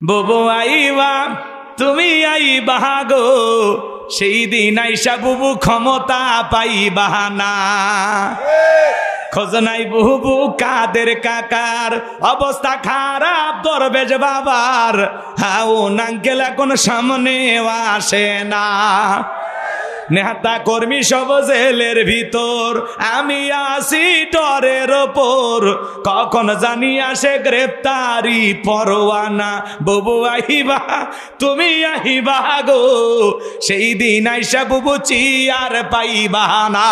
বুবু আইবা তুমি আইবা গো, সেই দিন আইসা বুবু ক্ষমতা পাইবা না। খোঁজ নাই বুবু কাদের কাকার, অবস্থা খারাপ দরবেশ বাবার, হাউ নাঙ্কেল এখন সামনে আসে না। নেতা কর্মী সব জেলের ভিতর, আমি আসি ডরের ওপর, কখন জানি আসে গ্রেপ্তারি পরোয়ানা। বুবু আহিবা তুমি আহিবা গো, সেই দিন আইসা বুবু চিয়ার পাইবা না।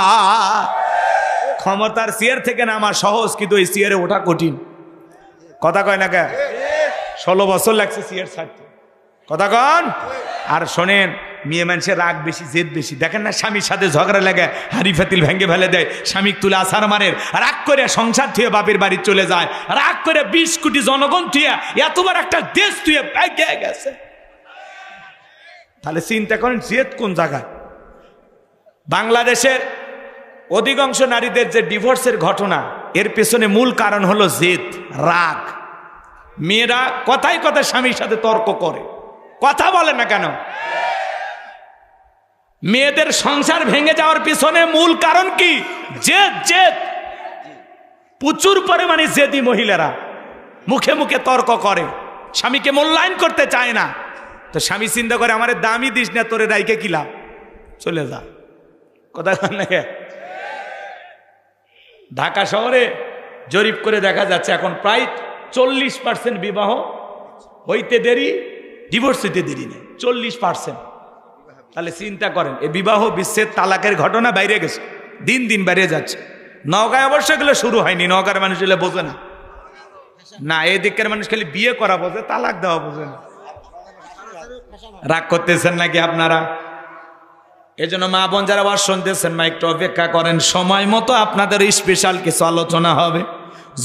ক্ষমতার চেয়ার থেকে নামা সহজ, কিন্তু এই চেয়ারে ওঠা কঠিন। কথা কয় না কে? 16 বছর লাগছে চেয়ার ছাড়তে। কথা কন। আর শোনেন, মেয়ে মানুষের রাগ বেশি, জেদ বেশি। দেখেন না, স্বামীর সাথে ঝগড়া লাগে, হাড়ি ফাতিল ভেঙে ফেলে দেয়, স্বামীক তুলে আছাড় মারে, রাগ করে সংসার থুয়ে বাপের বাড়ি চলে যায়, রাগ করে 20 কোটি জনগণ থুয়ে এতবার একটা দেশ থুয়ে এগিয়ে গেছে। তাহলে চিন্তা করেন জেদ কোন জায়গায়। বাংলাদেশের অধিকাংশ নারীদের যে ডিভোর্সের ঘটনা, এর পেছনে মূল কারণ হলো জেদ, রাগ। মেয়েরা কথায় কথায় স্বামীর সাথে তর্ক করে, কথা বলে না কেন? মেয়েদের সংসার ভেঙে যাওয়ার পিছনে মূল কারণ কি? জেদ। জেদ। প্রচুর পরিমাণে জেদি মহিলারা মুখে মুখে তর্ক করে, স্বামীকে মূল্যায়ন করতে চায় না। তো স্বামী চিন্তা করে, আমারে দামি দিস না, তোরে রাইকে কি লাভ, চলে যা। কথা না? ঢাকা শহরে জরিপ করে দেখা যাচ্ছে এখন প্রায় 40% বিবাহ হইতে দেরি, ডিভোর্স হইতে দেরি নেই, 40%। তাহলে চিন্তা করেন, এই বিবাহ বিচ্ছেদ তালাকের ঘটনা বাইরে গেছে, দিন দিন বেড়ে যাচ্ছে। নওগাঁয় অবশ্য এগুলো শুরু হয়নি, নওগাঁর মানুষ এগুলো বোঝে না। না, এই দিকের মানুষ খালি বিয়ে করা বোঝে, তালাক দেওয়া বোঝে না। রাগ করতেছেন নাকি আপনারা? এজন্য মা বোন যারা আবার শুনতেছেন, মা একটু অপেক্ষা করেন, সময় মতো আপনাদের স্পেশাল কিছু আলোচনা হবে।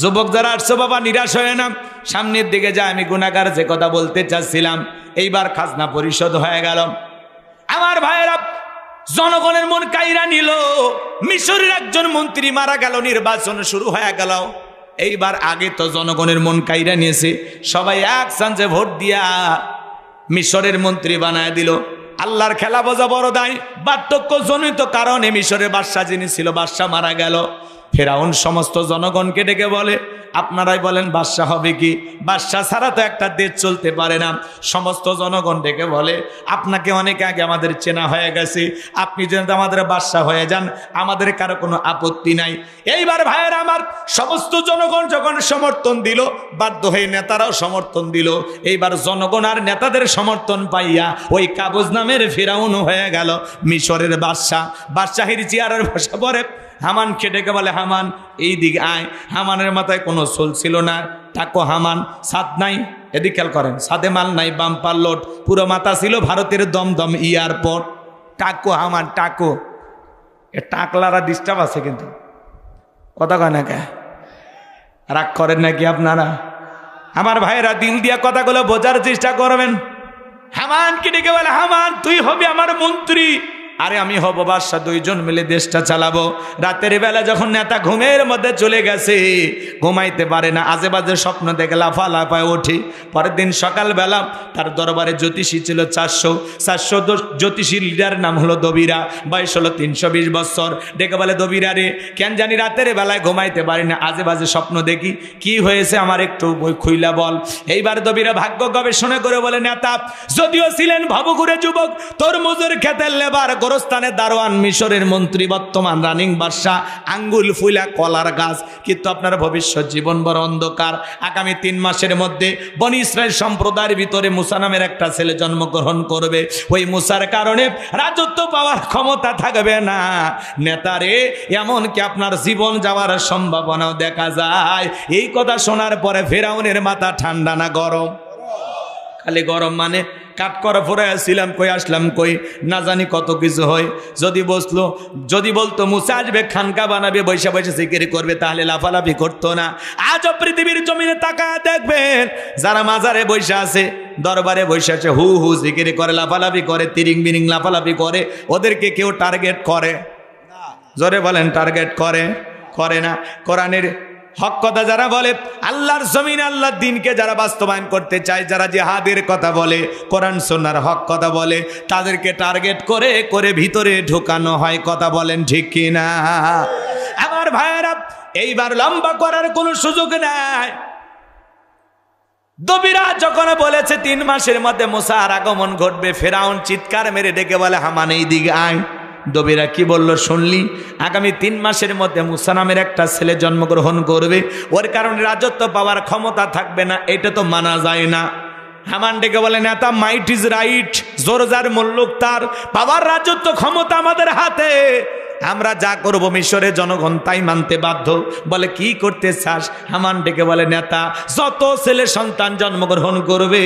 যুবক যারা আসছো বাবা, নিরাশ হয়ে না, সামনের দিকে যায়। আমি গুনাহগার যে কথা বলতে চাচ্ছিলাম, এইবার খাজনা পরিশোধ হয়ে গেল। আমার ভাইয়েরা, জনগণের মন কাইরা নিল। মিশরের একজন মন্ত্রী মারা গেল, নির্বাচন শুরু হয়ে গেল। এইবার আগে তো জনগণের মন কাইরা নিয়েছে, সবাই এক চান্সে ভোট দিয়া মিশরের মন্ত্রী বানায় দিল। আল্লাহর খেলা বোঝা বড় দায়। বার্ধক্য জনিত কারণে মিশরের বাদশা যিনি ছিল, বাদশা মারা গেল। ফেরাউন সমস্ত জনগণকে ডেকে বলে, আপনারাই বলেন বাদশা হবে কি? বাদশা ছাড়া তো একটা দেশ চলতে পারে না। সমস্ত জনগণ ডেকে বলে, আপনাকে অনেক আগে আমাদের চেনা হয়ে গেছে, আপনি যেন আমাদের বাদশা হয়ে যান, আমাদের কারো কোনো আপত্তি নাই। এইবার ভাইয়ের আমার, সমস্ত জনগণ যখন সমর্থন দিল, বাধ্য হয়ে নেতারাও সমর্থন দিল। এইবার জনগণ আর নেতাদের সমর্থন পাইয়া ওই কাগজ নামের ফেরাউন হয়ে গেল মিশরের বাদশা। বাদশাহীর চেয়ারের বসে পড়ে হামানকে ডেকে বলে, হামান এই দিকে আয়। হামানের মাথায় কোনো চুল ছিল না, টাকো হামান, ছাদ নাই, এদিক খেয়াল করেন, ছাদে মাল নাই, বাম্পার লোড, পুরো মাথা ছিল ভারতের দমদম এয়ারপোর্ট। টাকো হামান, টাকো। এ টাকলারা ডিস্টার্ব আছে কিন্তু, কথা কয় না কে? রাগ করেন নাকি আপনারা? আমার ভাইয়েরা, দিল দিয়া কথাগুলো বোঝার চেষ্টা করবেন। হামানকে ডেকে বলে, হামান তুই হবি আমার মন্ত্রী, আরে আমি হব বাদশা, দুইজন মিলে দেশটা চালাবো। রাতের বেলা যখন নেতা ঘুমের মধ্যে চলে গেছে, ঘুমাইতে পারে না, আজে বাজে স্বপ্ন দেখে লাফালাফায় ওঠে। পরের দিন সকালবেলা তার দরবারে জ্যোতিষী ছিল 400 জ্যোতিষীর লিডার নাম হলো দবিরা, বয়স হলো 320 বছর। ডেকে বলে, দবিরা রে, কেন জানি রাতের বেলায় ঘুমাইতে পারি না, আজে বাজে স্বপ্ন দেখি, কি হয়েছে আমার একটু বই খুইলা বল। এইবার দবিরা ভাগ্য গবেষণা করে বলে, নেতা যদিও ছিলেন ভবঘুরে যুবক, তরমুজের খেতের লেবার, গোরস্থানের দারোয়ান, মিশরের মন্ত্রী, বর্তমান রানিং বাদশা, আঙ্গুল ফুলা কলার গাছ, কিন্তু আপনার ভবিষ্যৎ জীবন বড় অন্ধকার। আগামী 3 মাসের মধ্যে বনি ইসরাইল সম্প্রদায়ের ভিতরে মুসা নামের একটা ছেলে জন্মগ্রহণ করবে। ওই মুসার কারণে রাজত্ব পাওয়ার ক্ষমতা থাকবে না। নেতারে, এমনকি আপনার জীবন যাওয়ার সম্ভাবনাও দেখা যায়। এই কথা শোনার পরে ফেরাউনের মাথা ঠান্ডা না গরম? খালি গরম। মানে কাট করা পরে আসছিলাম, কই আসলাম কই, না জানি কত কিছু হয়। যদি বলতো মুসা আসবে, খানকা বানাবে, বৈশা বৈশা জিকির করবে, তাহলে লাফালাফি করতো না। আজও পৃথিবীর জমিনে তাকায় দেখবেন, যারা মাজারে বৈশা আছে, দরবারে বৈশা আছে, হু হু জিকির করে, লাফালাফি করে, তিরিং বিরিং লাফালাফি করে, ওদেরকে কেউ টার্গেট করে? জোরে বলেন, টার্গেট করে না? কোরআনের হক কথা যারা বলে, আল্লাহর জমিন আল্লাহর দ্বীনকে যারা বাস্তবায়ন করতে চায়, যারা জিহাদের কথা বলে, কোরআন সুন্নাহর হক কথা বলে, তাদেরকে টার্গেট করে করে ভিতরে ঢোকানো হয়। কথা বলেন ঠিক কি না? আমার ভাইয়েরা, এইবার লম্বা করার কোনো সুযোগ নাই। দবিরা যখন বলেছে 3 মাসের মধ্যে মুসার আগমন ঘটবে, ফেরাউন চিৎকার মেরে ডেকে বলে, হামান এই দিকে আয়। দবিরা কি বলল শুনলি? আগামী 3 মাসের মধ্যে মুসা নামের একটা ছেলে জন্মগ্রহণ করবে, ওর কারণে রাজত্ব পাওয়ার ক্ষমতা থাকবে না, এটা তো মানা যায় না। হামান ডেকে বলে, নেতা মাইট ইজ রাইট, জোর যার মুল্লুক তার, পাওয়ার রাজত্ব ক্ষমতা আমাদের হাতে, আমরা যা করব মিশরের জনগণ তাই মানতে বাধ্য। বলে কি করতে চাস? হামান ডেকে বলে, নেতা যত ছেলে সন্তান জন্মগ্রহণ করবে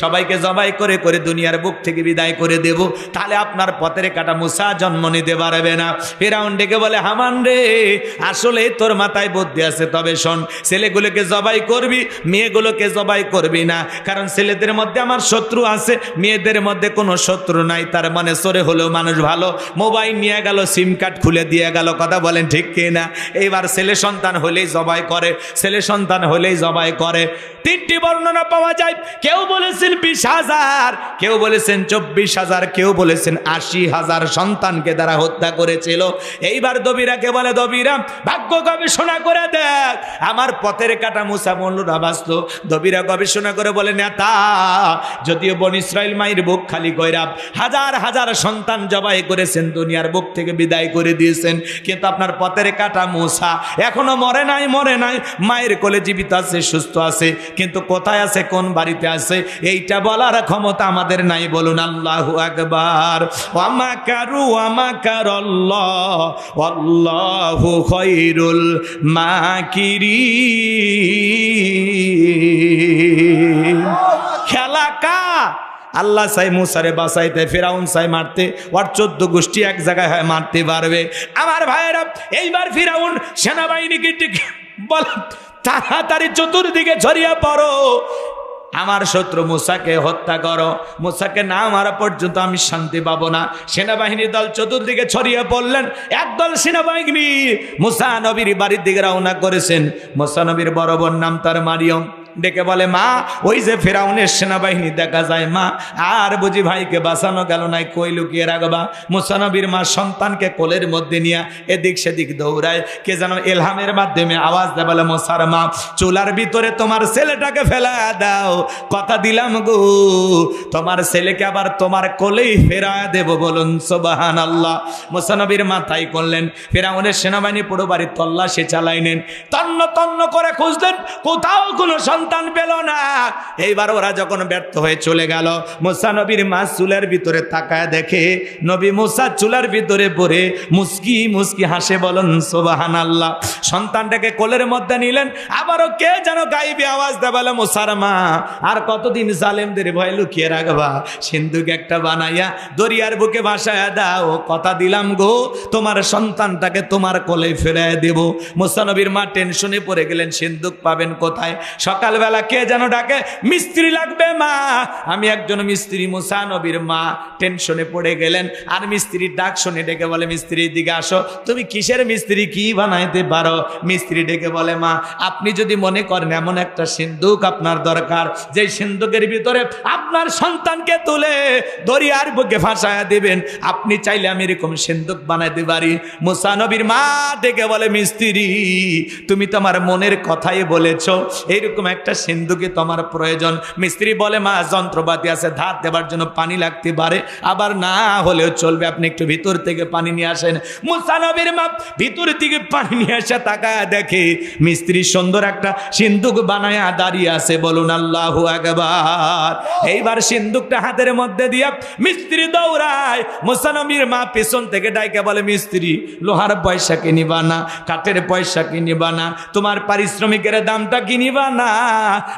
সবাইকে জবাই করে করে দুনিয়ার বুক থেকে বিদায় করে দেব, তাহলে আপনার পথের কাটা মুসা জন্ম নিতে পারবে না। ফিরআউন ডেকে বলে, হামান রে, আসলে তোর মাথায় বুদ্ধি আছে, তবে শোন, ছেলেগুলোকে জবাই করবি, মেয়েগুলোকে জবাই করবি না, কারণ ছেলেদের মধ্যে আমার শত্রু আছে, মেয়েদের মধ্যে কোনো শত্রু নাই। তার মানে সরে হলেও মানুষ ভালো, মোবাইল নিয়ে গেল, সিম কার্ড খুলে দিয়ে গেল। কথা বলেন ঠিক কিনা? এইবার ছেলে সন্তান হলেই জবাই করে, ছেলে সন্তান হলেই জবাই করে। 3টি বর্ণনা পাওয়া যায়, কেউ বলেছেন 20,000, কেউ বলেছেন 24,000, কেউ বলেছেন 80,000 সন্তানকে তারা হত্যা করেছিল। এইবার দবিরাকে বলে, দবিরা ভাগ্য গবেষণা করে দেখ, আমার পথের কাটা মুসা মল্লুরা বাঁচলো। দবিরা গবেষণা করে বলে, নেতা যদিও বনি ইসরাইল মায়ের বুক খালি কইরা হাজার হাজার সন্তান জবাই করেছেন, দুনিয়ার বুক থেকে বিদায় করে দিয়েছেন, কিন্তু আপনার পথের কাটা মুসা এখনো মরে নাই, মরে নাই, মায়ের কোলে জীবিত আছে, সুস্থ আছে, কিন্তু কোথায় আছে, কোন বাড়িতে আছে, এইটা বলার ক্ষমতা আমাদের নাই। বলুন আল্লাহু আকবার। ওয়া মাকারু ওয়া মাকারাল্লাহ ওয়াল্লাহু খায়রুল মাকিরিন। খেলা কা? আল্লাহ চাই মুসারে বাঁচাইতে, ফেরাউন চাই মারতে, ওর 14 গোষ্ঠী এক জায়গায় হয় মারতে পারবে। আমার ভাইয়েরা, এইবার ফেরাউন সেনাবাহিনীকে বল, তাড়াতাড়ি চতুর্দিকে ছড়িয়ে পড়ো, আমার শত্রু মুসাকে হত্যা করো, মুসাকে না মারা পর্যন্ত আমি শান্তি পাবো না। সেনাবাহিনীর দল চতুর্দিকে ছড়িয়ে পড়লেন। একদল সেনাবাহিনী মুসা নবীর বাড়ির দিকে রওনা করেছেন। মুসা নবীর বড় বোন নাম তার মারিয়ম, ডেকে বলে, মা ওই যে ফেরাউনের সেনাবাহিনী দেখা যায়, মা আর বুঝি ভাইকে বাঁচানো গেল নাই, কই লুকিয়ে রাখবা? মুসা নবীর মা সন্তানকে কোলের মধ্যে নিয়ে এদিক সেদিক দৌড়ায়, কে যেন এলহামের মাধ্যমে আওয়াজ দেয়, বলে, মুসার মা চুলার ভিতরে তোমার ছেলেটাকে ফেলা দাও, কথা দিলাম গো তোমার ছেলেকে আবার তোমার কোলেই ফেরা দেব। বলুন সুবহানাল্লাহ। মুসা নবীর মা তাই করলেন। ফেরাউনের সেনাবাহিনী পুরো বাড়ি তল্লাশি চালাইলেন, তন্ন তন্ন করে খুঁজলেন, কোথাও কোনো সন্তান পেল না। এইবার ওরা যখন ব্যর্থ হয়ে চলে গেল, মুসা নবীর মা চুলার ভিতরে তাকায় দেখে নবী মুসা চুলার ভিতরে পড়ে মুস্কি মুস্কি হাসে। বলুন সুবহানাল্লাহ। সন্তানটাকে কোলের মধ্যে নিলেন, আবারও কে যেন গাইবে আওয়াজ দেয়, বলে, মুসার মা আর কতদিন জালেমদের ভয় লুকিয়ে রাখবা? সিন্ধুক একটা বানাইয়া দরিয়ার বুকে ভাসায়া দাও, কথা দিলাম গো তোমার সন্তানটাকে তোমার কোলে ফেরায় দেব। মুসা নবীর মা টেনশনে পড়ে গেলেন, সিন্ধুক পাবেন কোথায়? সকালবেলা কে যেন ডাকে, মিস্ত্রি লাগবে মা, আমি একজন মিস্ত্রি। মুসা নবীর মা টেনশনে পড়ে গেলেন, আর মিস্ত্রির ডাক শুনে ডেকে বলে, মিস্ত্রির দিকে আসো, তুমি কিসের মিস্ত্রি, কি বানাইতে পারো? মিস্ত্রি ডেকে বলে, মা আপনি যদি মনে করেন এমন একটা সিন্ধুক আপনার দরকার, যে সিন্ধুকের ভিতরে আপনার সন্তানকে তুলে দরিয়ার বুকে ভাসায়া দিবেন, আপনি চাইলে আমি এরকম সিন্ধুক বানাইতে পারি। মুসা নবীর মা ডেকে বলে, মিস্ত্রি তুমি তোমার মনের কথাই বলেছো, এইরকম একটা সিন্ধুকে তোমার প্রয়োজন। মিস্ত্রি বলে, মা যন্ত্রপাতি আছে, ধার দেবার জন্য পানি লাগতে পারে, আবার না হলেও চলবে, আপনি একটু ভিতর থেকে পানি নিয়ে আসেন। মুসা নবীর মা ভিতর থেকে পানি নিয়ে আসে, তাকায় দেখে মিস্ত্রি সুন্দর একটা সিন্ধুক বানায়া দাঁড়িয়ে আছে। বলুন আল্লাহু আকবার। এইবার সিন্ধুকটা হাতের মধ্যে দিয়া মিস্ত্রি দৌড়ায়। মুসা নবীর মা পেছন থেকে ডাইকে বলে, মিস্ত্রি লোহার পয়সা কিনিবা না, কাঠের পয়সা কিনিবা না, তোমার পারিশ্রমিকের দামটা কিনিবা না,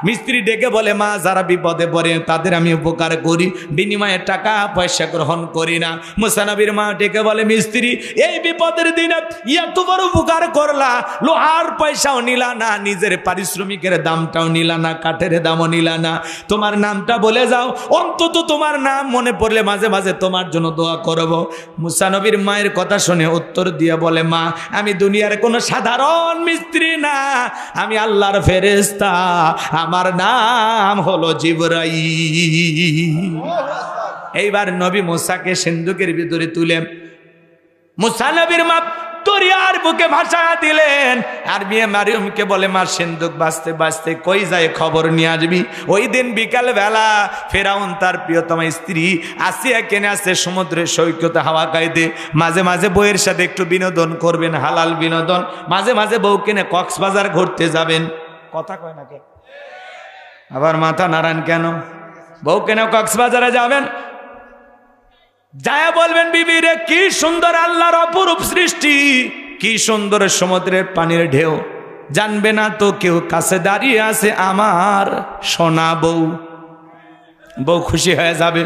মিস্ত্রি ডেকে বলে মা যারা বিপদে পড়ে তাদের আমি উপকার করি, বিনিময়ে টাকা পয়সা গ্রহণ করি না। মুসা নবীর মা ডেকে বলে মিস্ত্রি এই বিপদের দিনে এত বড় উপকার করলা, লোহার পয়সাও নিলা না, নিজের পারিশ্রমিকের দামটাও নিলা না, কাঠের দামও নিলা না, তোমার নামটা বলে যাও, অন্তত তোমার নাম মনে পড়লে মাঝে মাঝে তোমার জন্য দোয়া করব। মুসা নবীর মায়ের কথা শুনে উত্তর দিয়ে বলে মা আমি দুনিয়ার কোনো সাধারণ মিস্ত্রি না, আমি আল্লাহর ফেরেশতা, আমার নাম হলো জিবরাইল। এইবার নবী মুসাকে সিন্ধুকের ভিতরে তুলে মুসা নবীর মা দরিয়ার বুকে ভাসা দিলেন। আর মেয়ে মারিয়মকে বলে মা সিন্ধুক বাঁচতে বাঁচতে কই যায় খবর নিয়ে আসবি। ওই দিন বিকাল বেলা ফেরাউন তার প্রিয়তমা স্ত্রী আসিয়া কেনে আসছে সমুদ্রের সৈকতে হাওয়া খাইতে, মাঝে মাঝে বউয়ের সাথে একটু বিনোদন করবেন, হালাল বিনোদন, মাঝে মাঝে বউ কিনে কক্সবাজার ঘুরতে যাবেন। কথা কয় না কে? আবার মাথা নাড়ান কেন? বউ কেন কক্সবাজারে যাবেন, যায় বলবেন বিবি রে কি সুন্দর আল্লাহর অপরূপ সৃষ্টি, কি সুন্দর সমুদ্রের পানির ঢেউ, জানবে না তো কেউ কাছে দাঁড়িয়ে আছে আমার সোনা বউ। বউ খুশি হয়ে যাবে।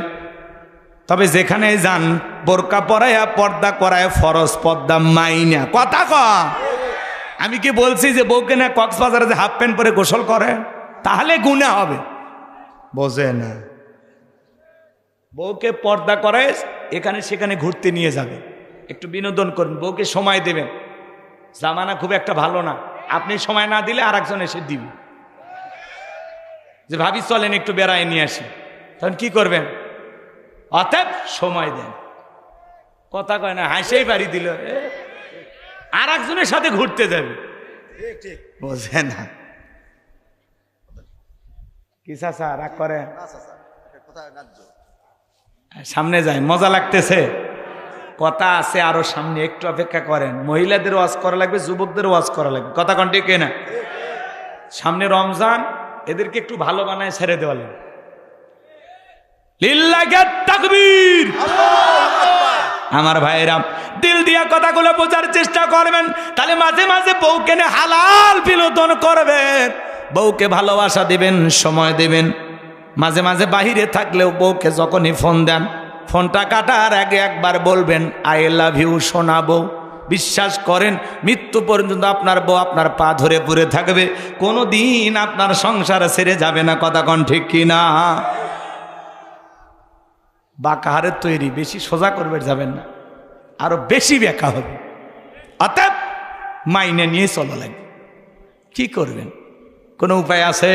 তবে যেখানে যান বোরকা পরায়া পর্দা করায় ফরজ পর্দা মাইনা। কথা কয় আমি কি বলছি যে বউকে না কক্সবাজারে যে হাফ প্যান্ট পরে গোসল করে তাহলে গুনাহ হবে? বোঝে না। বউকে পর্দা করায় এখানে সেখানে ঘুরতে নিয়ে যাবে, একটু বিনোদন করুন, বউকে সময় দেবেন। জামানা খুব একটা ভালো না, আপনি সময় না দিলে আর একজন এসে দিবে যে ভাবি চলেন একটু বেড়ায় নিয়ে আসি, তখন কি করবেন? অতএব সময় দেন। কথা কয় না, হাসেই বাড়ি দিল, আর একজনের সাথে ঘুরতে যাবে। বোঝে না। কি চাচা রাগ করে? সামনে যায়, মজা লাগতেছে, কথা আছে আরো সামনে, একটু অপেক্ষা করেন। মহিলাদের ওয়াজ করা লাগবে, যুবকদের ওয়াজ করা লাগবে। কথা কোন ঠিক না? সামনে রমজান, এদেরকে একটু ভালো বানায় ছেড়ে দেওয়া লাগবে। লিল্লাহি তাকবীর। আমার ভাইরা দিল দিয়া কথাগুলো বোঝার চেষ্টা করবেন, তাহলে মাঝে মাঝে বউকে হালাল বিনোদন করবেন, বউকে ভালোবাসা দিবেন, সময় দিবেন। মাঝে মাঝে বাহিরে থাকলেও বউকে যখনই ফোন দেন, ফোনটা কাটার আগে একবার বলবেন আই লাভ ইউ সোনা বউ। বিশ্বাস করেন মৃত্যু পর্যন্ত আপনার বউ আপনার পা ধরে পড়ে থাকবে, কোনো দিন আপনার সংসার ছেড়ে যাবে না। কথা কন ঠিক কিনা? বাঁকা হারের তৈরি, বেশি সোজা করবে যাবেন না, আরো বেশি ব্যাখ্যা হবে। অতএব মাইনে নিয়ে চলা লাগবে। কি করবেন? কোনো উপায় আছে?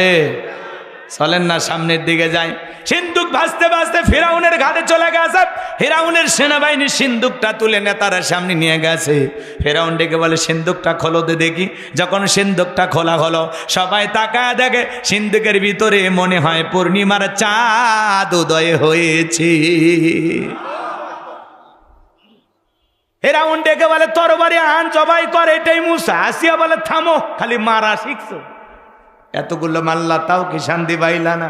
চলেন না সামনের দিকে যাই। সিন্ধুক ভাসতে ভাসতে ফিরাউনের ঘাটে চলে গেছে। ফিরাউনের সেনাবাহিনী সিন্ধুকটা তুলে নেতারা সামনে নিয়ে গেছে। ফিরাউন ডেকে বলে সিন্ধুকটা খোলো দে দেখি। যখন সিন্ধুকটা খোলা হলো, সবাই তাকায় দেখে সিন্ধুকের ভিতরে মনে হয় পূর্ণিমার চাঁদ উদয় হয়েছে। ফিরাউন ডেকে বলে তরবারি আন, জবাই করে। এটাই মুসা। আসিয়া বলে থামো, খালি মারা শিখছো, এতগুলো মাল্লা তাও কি শান্তি পাইলা না?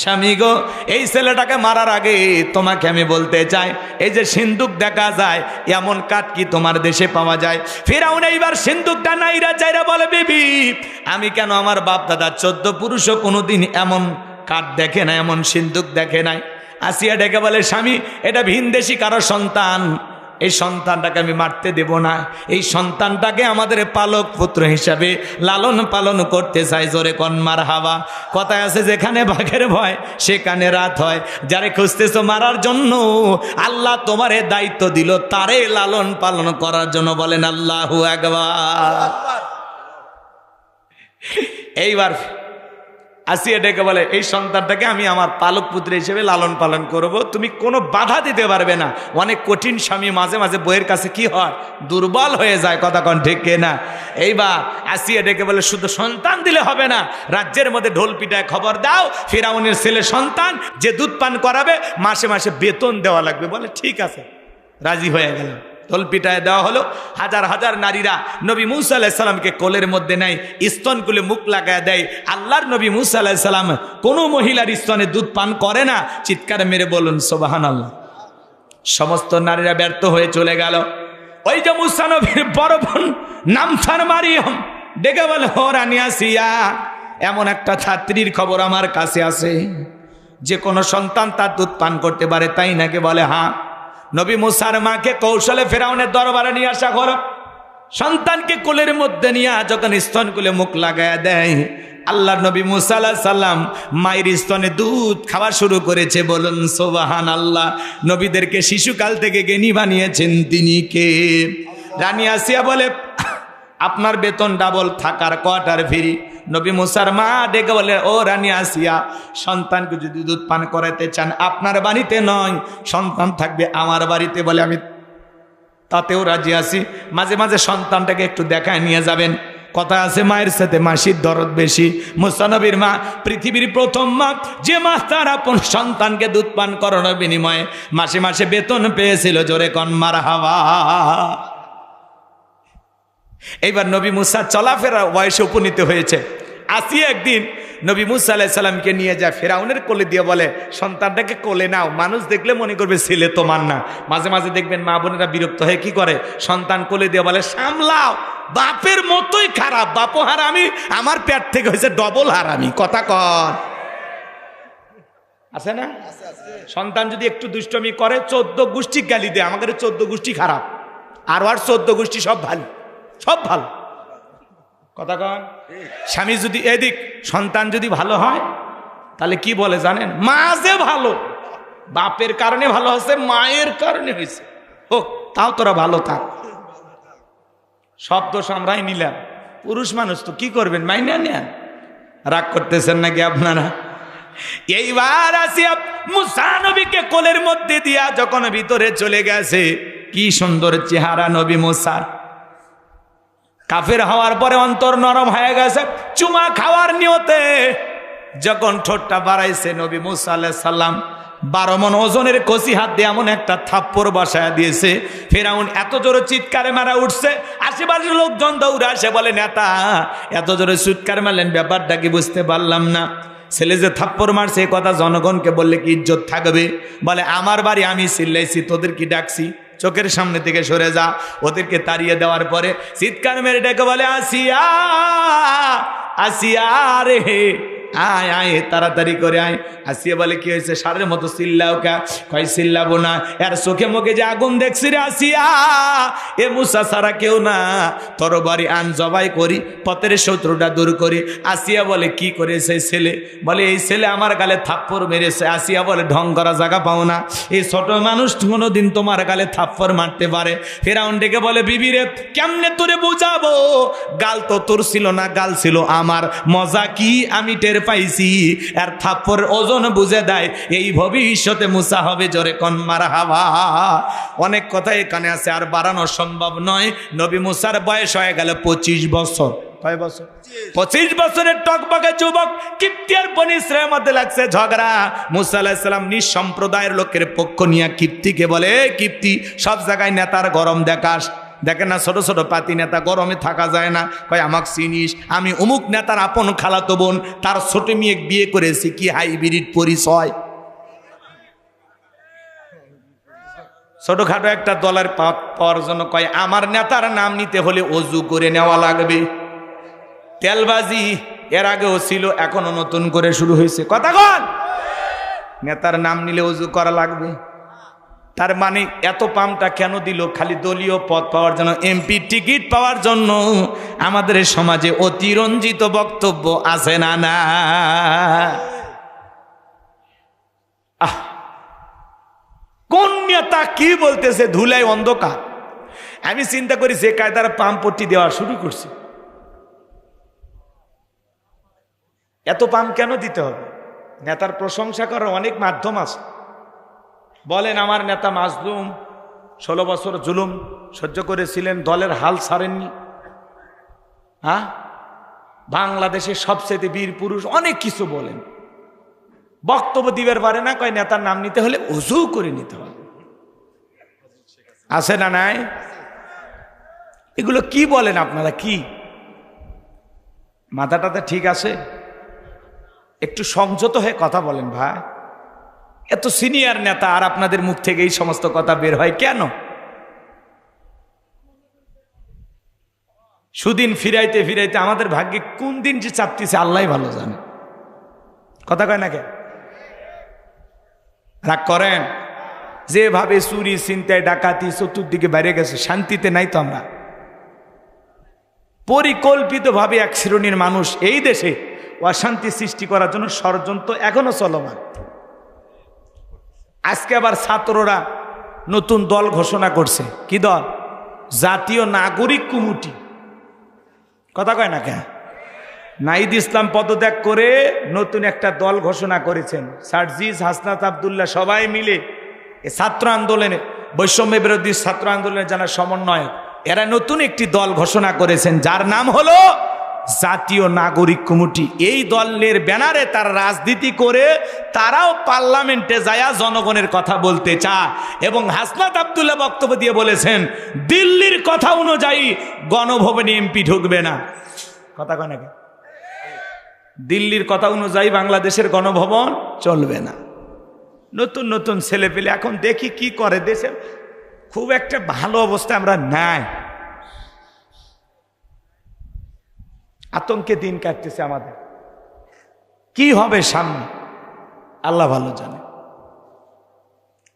স্বামী গো, এই ছেলেটাকে মারার আগে তোমাকে আমি বলতে চাই, এই যে সিন্ধুক দেখা যায়, এমন কাঠ কি তোমার দেশে পাওয়া যায়? ফিরাউন এইবার সিন্ধুকটা নাইরা চাইরা বলে বিবি আমি কেন, আমার বাপ দাদা 14 পুরুষও কোনোদিন এমন কাঠ দেখে না, এমন সিন্ধুক দেখে নাই। আসিয়া ডেকে বলে স্বামী এটা ভিনদেশি কারো সন্তান, এই সন্তানটাকে আমি মারতে দেব না, এই সন্তানটাকে আমাদের পালক পুত্র হিসাবে লালন পালন করতে চাই। জোরে কোন মারহাবা। কথায় আছে যেখানে বাঘের ভয় সেখানে রাত হয়। যারে খুঁজতেছো মারার জন্য আল্লাহ তোমারে দায়িত্ব দিল তারে লালন পালন করার জন্য। বলেন আল্লাহু আকবার। এইবার আসিয়া ডেকে বলে এই সন্তানটাকে আমি আমার পালক পুত্র হিসেবে লালন পালন করব, তুমি কোনো বাধা দিতে পারবে না। অনেক কঠিন স্বামী মাঝে মাঝে বইয়ের কাছে কি হয়, দুর্বল হয়ে যায়। কথা কোন ঠিক না? এইবার আসিয়া ডেকে বলে শুধু সন্তান দিলে হবে না, রাজ্যের মধ্যে ঢোল পিটায় খবর দাও ফিরাউনের ছেলে সন্তান যে দুধ পান করাবে মাসে মাসে বেতন দেওয়া লাগবে। বলে ঠিক আছে, রাজি হয়ে গেল। ঢোল পিটায় দেওয়া হলো। হাজার হাজার নারীরা নবী মুসা আলাইহিস সালামকে কোলের মধ্যে নেয়, স্তন কুলে মুখ লাগায় দেয়। আল্লাহর নবী মুসা আলাইহিস সালাম কোনো মহিলার স্তনে দুধ পান করে না। চিৎকার মেরে বলুন সুবহানাল্লাহ। সমস্ত নারীরা ব্যর্থ হয়ে চলে গেল। ওই যে মুসা নবীর বড় বোন নামথার মারিয়ম ডেকে বলে ও রানী আসিয়া, এমন একটা ছাত্রীর খবর আমার কাছে আছে, যে কোনো সন্তান তার দুধ পান করতে পারে, তাই নাকি? বলে হ্যাঁ। নবী মুসার মাকে কৌশলে ফেরাউনের দরবারে নিয়ে আসা হলো। সন্তানকে কোলের মধ্যে নিয়ে যখন স্তন কুলে মুখ লাগায় দেয়, আল্লাহর নবী মুসা আলাইহিস সালাম মায়ের স্তনে দুধ খাওয়া শুরু করেছে। বলুন সুবহানাল্লাহ। নবীদেরকে শিশুকাল থেকে জ্ঞানী বানিয়েছেন তিনি কে? রানী আসিয়া বলে, আপনার বেতন ডাবল, থাকার কোয়ার্টার ফ্রি। নবী মুসার মা ডেকে বলে, ও রানী আসিয়া, সন্তানকে যদি দুধ পান করাতে চান আপনার বাড়িতে নয়, সন্তান থাকবে আমার বাড়িতে। বলে আমি তাতেও রাজি আছি, মাঝে মাঝে সন্তানটাকে একটু দেখায় নিয়ে যাবেন। কথা আছে, মায়ের সাথে মাসির দরদ বেশি। মুসা নবীর মা পৃথিবীর প্রথম মা, যে মা তার আপন সন্তানকে দুধ পান করানোর বিনিময়ে মাসে মাসে বেতন পেয়েছিল। জোরে কন মারহাবা। এইবার নবী মুসা চলাফেরা বয়সে উপনীত হয়েছে। আসিয়া একদিন নবী মুসা আলাইহিস সালামকে নিয়ে যায় ফেরাউনের কোলে দিয়ে বলে, সন্তানটাকে কোলে নাও, মানুষ দেখলে মনে করবে ছেলে তোমার না। মাঝে মাঝে দেখবেন মা বোনেরা বিরক্ত হয়ে কি করে, সন্তান কোলে দিয়ে বলে সামলাও, বাপের মতোই খারাপ, বাপও হারামি, আমার পেট থেকে হয়েছে ডবল হারামি। কথা কন আছে না? সন্তান যদি একটু দুষ্টমি করে 14 গোষ্ঠী গালি দেয়, আমাদের 14 গোষ্ঠী খারাপ, আর 14 গোষ্ঠী সব ভালো, সব ভালো। কথা কন। স্বামী যদি এদিক, সন্তান যদি ভালো হয় তাহলে কি বলে জানেন? মা যে ভালো, বাপের কারণে ভালো হয়েছে, মায়ের কারণে হয়েছে, হোক তাও তোরা ভালো থাক। সব দোষ আমরাই নিলাম, পুরুষ মানুষ তো কি করবেন, মাইনা নেন। রাগ করতেছেন নাকি আপনারা? এইবার আসিয়া মুসা নবীকে কোলের মধ্যে দিয়া যখন ভিতরে চলে গেছে, কি সুন্দর চেহারা নবী মুসার। কাফের হওয়ার পরে অন্তর নরম হয়ে গেছে, চুমা খাওয়ার নিয়তে যখন ঠোঁটটা বাড়াইছে, নবী মুসা আলাইহিস সালাম 12 মণ ওজনের কচি হাত দিয়ে এমন একটা থাপ্পড় বসায় দিয়েছে। ফেরাউন এত জোরে চিৎকারে মারা উঠছে, আশেপাশের লোকজন দৌড়ে আসে, বলে নেতা এত জোরে চিৎকার মারলেন, ব্যাপারটা কি বুঝতে পারলাম না। ছেলে যে থাপ্পড় মারছে এ কথা জনগণকে বললে কি ইজ্জত থাকবে? বলে আমার বাড়ি, আমি চিল্লাইছি, তোদের কি ডাকছি? চোখের সামনে থেকে সরে যা। ওদেরকে তাড়িয়ে দেওয়ার পরে চিৎকার মেরে ডেকে বলে, আসিয়া আসিয়া রে, আয় আয়, তাড়াতাড়ি করে আয়। আসিয়া বলে কি হয়েছে? সারের মতো চিল্লাও কা? কয় চিল্লাবো না, এর চোখে মুখে যে আগুন দেখছি রে আসিয়া, এ মুসা ছাড়া কেউ না, তরবারি আন, জবাই করি, পথের শত্রুটা দূর করি। আসিয়া বলে কি করেছে ছেলে? বলে এই ছেলে আমার গালে থাপ্পড় মেরেছে। আসিয়া বলে ঢং করা জায়গা পাও না, এই ছোট মানুষ কোনোদিন তোমার গালে থাপ্পড় মারতে পারে? ফেরাউন ডেকে বলে, বিবি রে কেমনে তোরে বুঝাবো, গাল তো তোর ছিল না, গাল ছিল আমার। মজা কি আমি টের পাইছি, আর থাপ্পড় ওজন বুঝে দেয়, এই ভবিষ্যতে মুসা হবে। জোরে কোন মারহাবা। অনেক কথা এখানে আছে, আর বাড়ানো সম্ভব নয়। নবী মুসার বয়স হয়ে গেল 25 বছর। কয় বছর? 25 বছরের টকবকে যুবক। কিপ্তি আর বনি ইসরায়েলের মধ্যে লাগছে ঝগড়া। মুসা আলাইহিস সালাম নিজ সম্প্রদায়ের লোকের পক্ষ নিয়ে কিপ্তিকে বলে, কিপ্তি সব জায়গায় নেতার গরম দেখাস, দেখেন না ছোট ছোট পাতি নেতা, গরমে থাকা যায় না। কয় আমাকে চিনিস? আমি অমুক নেতার আপন খালাতো বোন, তার ছোট মেয়ে বিয়ে করেছি, কি হাইব্রিড পরিচয়। ছোটখাটো একটা দলের পাওয়ার জন্য কয় আমার নেতার নাম নিতে হলে অজু করে নেওয়া লাগবে। তেলবাজি এর আগেও ছিল, এখনো নতুন করে শুরু হয়েছে। কথা কন। নেতার নাম নিলে অজু করা লাগবে। তার মানে এত পামটা কেন দিল? খালি দলীয় পদ পাওয়ার জন্য, এমপি টিকিট পাওয়ার জন্য। আমাদের সমাজে অতিরঞ্জিত বক্তব্য আছে না? না, কোন নেতা কি বলতেছে ধুলায় অন্ধকার। আমি চিন্তা করি যে কায়দার পাম্পটি দেওয়া শুরু করছে, এত পাম্প কেন দিতে হবে? নেতার প্রশংসা করার অনেক মাধ্যম আছে। বলেন আমার নেতা মাজলুম, 16 বছর জুলুম সহ্য করেছিলেন, দলের হাল ছাড়েননি। হ্যাঁ, বাংলাদেশের সবচেয়ে বীর পুরুষ, অনেক কিছু বলেন, বক্তব্য দিবার পারে না। কয় নেতার নাম নিতে হলে ওযু করে নিতে হবে। আছে না নাই? এগুলো কি বলেন আপনারা? কি মাথাটাতে ঠিক আছে? একটু সংযত হয়ে কথা বলেন ভাই। এত সিনিয়র নেতা, আর আপনাদের মুখ থেকে এই সমস্ত কথা বের হয় কেন? সুদিন ফিরাইতে ফিরাইতে আমাদের ভাগ্যে কোন দিন যে চাপতেছে আল্লাহ ভালো জানে। কথা কয় না কে? রাগ করেন? যেভাবে চুরি ছিনতাই ডাকাতি চতুর্দিকে বাইরে গেছে, শান্তিতে নাই তো আমরা। পরিকল্পিতভাবে এক শ্রেণীর মানুষ এই দেশে অশান্তি সৃষ্টি করার জন্য ষড়যন্ত্র এখনো চলমান। আজকে আবার ছাত্ররা নতুন দল ঘোষণা করছে। কি দল? জাতীয় নাগরিক কমিটি। কথা কয় না কেন? নাহিদ ইসলাম পদত্যাগ করে নতুন একটা দল ঘোষণা করেছেন। সার্জিস, হাসনাত আব্দুল্লাহ সবাই মিলে এই ছাত্র আন্দোলনে, বৈষম্য বিরোধী ছাত্র আন্দোলনের যারা সমন্বয়ক, এরা নতুন একটি দল ঘোষণা করেছেন যার নাম হলো জাতীয় নাগরিক কমিটি। এই দলের ব্যানারে তারা রাজনীতি করে তারাও পার্লামেন্টে যায়া জনগণের কথা বলতে চায়। এবং হাসনাত আব্দুল্লাহ বক্তব্য দিয়ে বলেছেন দিল্লির কথা অনুযায়ী গণভবনে এমপি ঢুকবে না। কথা কয় নাকি? দিল্লির কথা অনুযায়ী বাংলাদেশের গণভবন চলবে না। নতুন নতুন ছেলে পেলে এখন দেখি কি করে। দেশের খুব একটা ভালো অবস্থা আমরা নাই, আতঙ্কে দিন কাটতেছে আমাদের। কি হবে সামনে আল্লাহ ভালো জানে।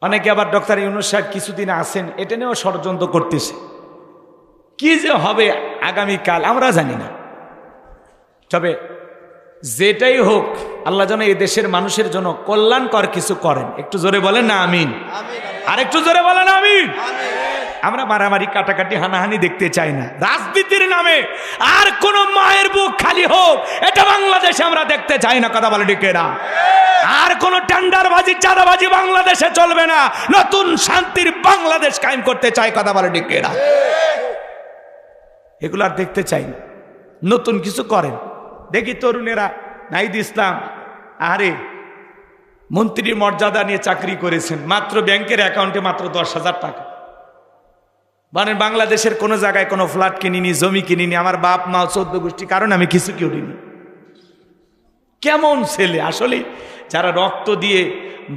অনেকে আবার ডক্টর ইউনূস সাহেব কিছুদিন আসেন, এটা নিয়েও ষড়যন্ত্র করতেছে। কি যে হবে আগামীকাল আমরা জানি না। তবে যেটাই হোক আল্লাহ যেন এই দেশের মানুষের জন্য কল্যাণকর কিছু করেন। একটু জোরে বলেন না আমিন। আর একটু জোরে বলেন আমিন। আমরা মারামারি কাটাকাটি হানাহানি দেখতে চাই না রাজনীতির নামে। আর কোন মায়ের বুক খালি হোক এটা বাংলাদেশে আমরা দেখতে চাই না। কথা বলে ঠিক না? আর কোন টেন্ডারবাজি চাঁদাবাজি বাংলাদেশে চলবে না। নতুন শান্তির বাংলাদেশ কায়েম করতে চাই। কথা বলে ঠিক না? এগুলো আর দেখতে চাই না। নতুন কিছু করেন। দেখি তরুণেরা নাহিদ ইসলাম আরে মন্ত্রীর মর্যাদা নিয়ে চাকরি করেছেন, মাত্র ব্যাংকের অ্যাকাউন্টে মাত্র 10,000 টাকা। মানে বাংলাদেশের কোনো জায়গায় কোনো ফ্ল্যাট কিনিনি, জমি কিনিনি, আমার বাপ মা 14 গোষ্ঠী কারণ আমি কিছু কিনিনি। কেমন ছেলে আসলে! যারা রক্ত দিয়ে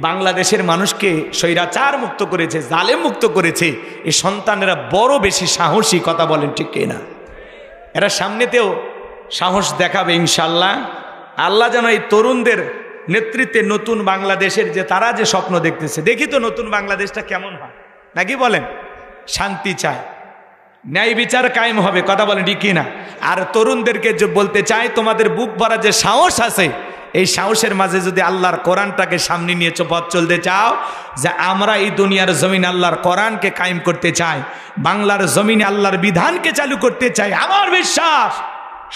বাংলাদেশের মানুষকে স্বৈরাচার মুক্ত করেছে, জালেম মুক্ত করেছে, এই সন্তানেরা বড় বেশি সাহসী। কথা বলেন ঠিক কিনা? এরা সামনেতেও সাহস দেখাবে ইনশাল্লাহ। আল্লাহ যেন এই তরুণদের নেতৃত্বে নতুন বাংলাদেশের যে তারা যে স্বপ্ন দেখতেছে, দেখি তো নতুন বাংলাদেশটা কেমন হয় নাকি বলেন? শান্তি চায়, ন্যায় বিচার কায়েম হবে। কথা বলেন ঠিক কিনা? আর তরুণদেরকে যে বলতে চাই তোমাদের বুক ভরা যে সাহস আছে, এই সাহসের মাঝে যদি আল্লাহর কোরআনটাকে সামনে নিয়ে পথ চলতে চাও, যে আমরা এই দুনিয়ার জমিনে আল্লাহর কোরআনকে কায়েম করতে চাই, বাংলার জমিনে আল্লাহর বিধানকে চালু করতে চাই, আমার বিশ্বাস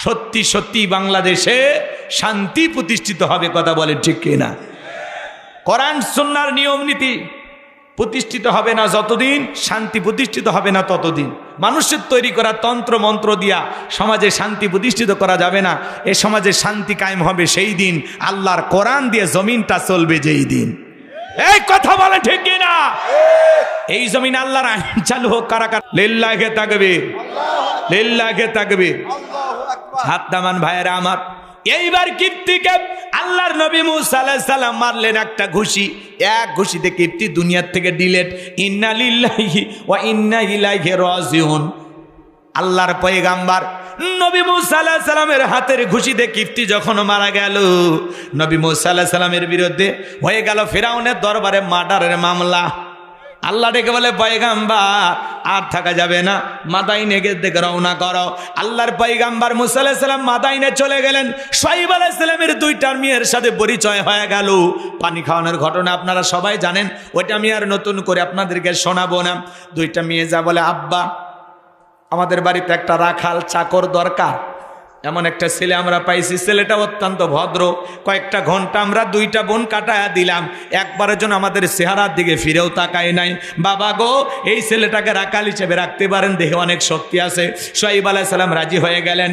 সত্যি সত্যি বাংলাদেশে শান্তি প্রতিষ্ঠিত হবে। কথা বলেন ঠিক কিনা? কোরআন সুন্নাহর নিয়ম নীতি প্রতিষ্ঠিত হবে না যতদিন, শান্তি প্রতিষ্ঠিত হবে না ততদিন। মানুষের তৈরি করা তন্ত্র মন্ত্র দিয়া সমাজে শান্তি প্রতিষ্ঠিত করা যাবে না। এ সমাজে শান্তি কায়েম হবে সেই দিন আল্লাহর কোরআন দিয়ে জমিনটা চলবে যেই দিন। এই কথা বলে ঠিক কিনা? এই জমিন আল্লাহর আইন চালু হোক। কারা কারা লিল্লাহি তাকবীর, লিল্লাহি তাকবীর। হাত নামান ভাইয়েরা আমার। এইবার কিপ্তিকে আল্লাহর নবী মুসা আলাইহিস সালাম মারলেন একটা ঘুষি। এক ঘুষিতে কিপ্তি দুনিয়ার থেকে ডিলেট। ইন্না লিল্লাহি ওয়া ইন্না ইলাইহি রাজিউন। আল্লাহর পয়গাম্বার নবী মুসা আলাইহিস সালামের হাতের ঘুষিতে কিপ্তি যখন মারা গেল, নবী মুসা আলাইহিস সালামের বিরুদ্ধে হয়ে গেল ফিরাউনের দরবারে মার্ডারের মামলা। আল্লাহ ডেকে বলে পয়গাম্বার আর থাকা যাবে না, মাদাইনে দিকে রওনা করো। আল্লাহর পয়গাম্বার মুসা আলাইহিস সালাম মাদাইনে চলে গেলেন। শুআয়ব আলাইহিস সালামের দুইটা মেয়ের সাথে পরিচয় হয়ে গেল। পানি খাওয়ানোর ঘটনা আপনারা সবাই জানেন, ওইটা আমি আর নতুন করে আপনাদেরকে শোনাবো না। দুইটা মেয়ে যা বলে, আব্বা আমাদের বাড়িতে একটা রাখাল চাকর দরকার। এমন একটা ছেলে আমরা পাইছি, ছেলেটা অত্যন্ত ভদ্র। কয়েকটা ঘন্টা আমরা দুইটা বোন কাটায়া দিলাম, একবারের জন্য আমাদের চেহারার দিকে ফিরেও তাকায় নাই। বাবা গো, এই ছেলেটাকে রাখাল হিসেবে রাখতে পারেন, দেখে অনেক শক্তি আছে। শুআয়ব আলাইহিস সালাম রাজি হয়ে গেলেন।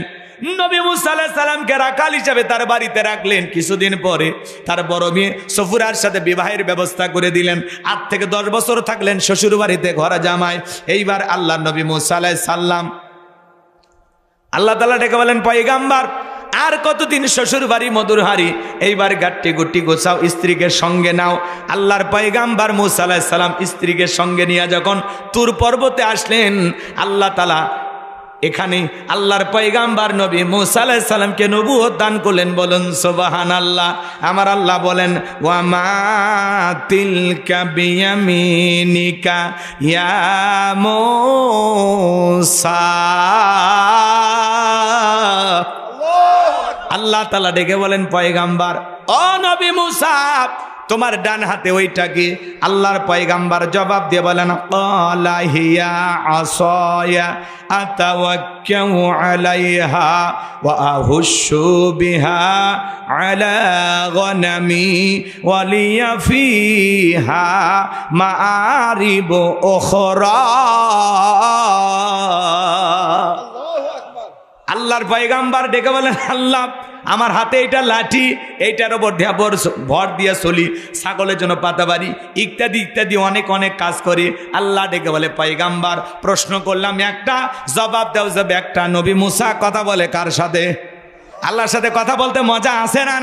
নবী মুসা আলাইহিস সালামকে রাখাল হিসেবে তার বাড়িতে রাখলেন। কিছুদিন পরে তার বড় মেয়ে সফুরার সাথে বিবাহের ব্যবস্থা করে দিলেন। 8 থেকে 10 বছর থাকলেন শ্বশুর বাড়িতে ঘরে জামাই। এইবার আল্লাহ নবী মুসা আলাইহিস সালাম আল্লাহ তাআলা ডেকে বলেন, পয়গাম্বার আর কতদিন শ্বশুর বাড়ি মধুর হাড়ি, এইবার গাট্টি গুটি গোছাও, স্ত্রীকে সঙ্গে নাও। আল্লাহর পয়গাম্বার মুসা আলাইহিস সালাম স্ত্রীকে সঙ্গে নিয়ে যখন তুর পর্বতে আসলেন, আল্লাহ তাআলা এখানে আল্লাহর পয়গাম্বার নবী মুসা আলাইহিস সালামকে নবুয়ত দান করলেন। বলুন সুবহানাল্লাহ। আমার আল্লাহ বলেন ওয়া মা তিলকা বিয়ামিনিকা ইয়া মুসা। আল্লাহ তাআলা ডেকে বলেন পয়গাম্বার ও নবী মুসা তোমার ডান হাতে ওইটা কি? আল্লাহর পয়গাম্বার জবাব দিয়ে বলেন ক্বালা হিয়া আসায়া আতাওয়াক্কাউ আলাইহা ওয়া আহুশু বিহা আলা গনামি ওয়া লিয়া ফিহা মাআরিব উখরা। আল্লাহর পয়গাম্বার ডেকে বলেন আল্লাহ আমার হাতে এটা লাঠি, এইটার ওপর ভর দিয়া চলি, ছাগলের জন্য পাতাবাড়ি ইত্যাদি ইত্যাদি অনেক অনেক কাজ করি। আল্লাহ ডেকে বলে পয়গাম্বার প্রশ্ন করলাম একটা, জবাব দাও যাবে একটা। নবী মুসা কথা বলে কার সাথে? আল্লাহর সাথে কথা বলতে মজা আছে না?